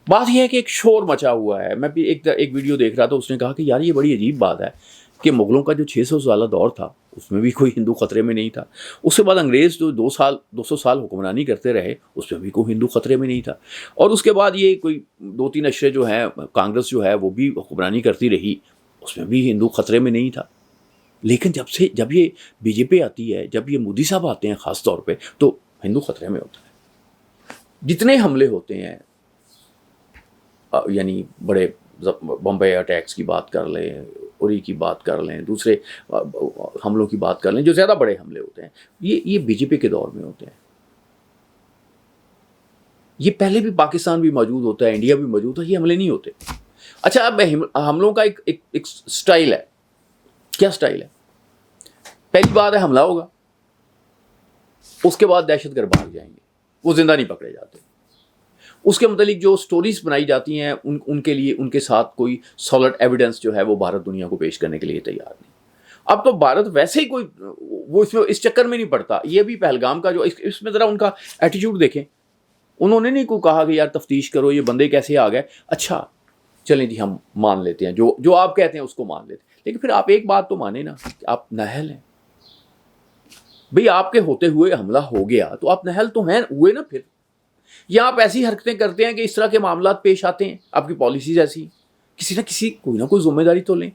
بات یہ ہے کہ ایک شور مچا ہوا ہے. میں بھی ایک ویڈیو دیکھ رہا تھا, اس نے کہا کہ یار یہ بڑی عجیب بات ہے کہ مغلوں کا جو 600 سالہ دور تھا اس میں بھی کوئی ہندو خطرے میں نہیں تھا. اس کے بعد انگریز جو 200 سال حکمرانی کرتے رہے اس میں بھی کوئی ہندو خطرے میں نہیں تھا. اور اس کے بعد یہ کوئی 2-3 اشرے جو ہیں, کانگریس جو ہے وہ بھی حکمرانی کرتی رہی, اس میں بھی ہندو خطرے میں نہیں تھا. لیکن جب یہ بی جے پی آتی ہے, جب یہ مودی صاحب آتے ہیں خاص طور پہ, تو ہندو خطرے میں ہوتا ہے. جتنے حملے ہوتے ہیں, یعنی بڑے بمبئی اٹیکس کی بات کر لیں, اری کی بات کر لیں, دوسرے حملوں کی بات کر لیں, جو زیادہ بڑے حملے ہوتے ہیں یہ بی جے پی کے دور میں ہوتے ہیں. یہ پہلے بھی پاکستان بھی موجود ہوتا ہے, انڈیا بھی موجود ہے, یہ حملے نہیں ہوتے. اچھا, اب حملوں کا ایک سٹائل ہے. کیا سٹائل ہے؟ پہلی بات ہے حملہ ہوگا, اس کے بعد دہشت گرد بھاگ جائیں گے, وہ زندہ نہیں پکڑے جاتے. اس کے متعلق جو سٹوریز بنائی جاتی ہیں ان کے لیے ان کے ساتھ کوئی سالڈ ایویڈنس جو ہے وہ بھارت دنیا کو پیش کرنے کے لیے تیار نہیں. اب تو بھارت ویسے ہی کوئی وہ اس چکر میں نہیں پڑتا. یہ بھی پہلگام کا جو اس میں ذرا ان کا ایٹیٹیوڈ دیکھیں. انہوں نے نہیں کوئی کہا کہ یار تفتیش کرو یہ بندے کیسے آ گئے, اچھا چلیں جی ہم مان لیتے ہیں, جو آپ کہتے ہیں اس کو مان لیتے ہیں. لیکن پھر آپ ایک بات تو مانیں نا کہ آپ نااہل ہیں. بھئی آپ کے ہوتے ہوئے حملہ ہو گیا تو آپ نااہل تو ہیں ہوئے نا. پھر یا آپ ایسی حرکتیں کرتے ہیں کہ اس طرح کے معاملات پیش آتے ہیں, آپ کی پالیسیز ایسی, کسی نہ کسی کوئی نہ کوئی ذمہ داری تو لیں.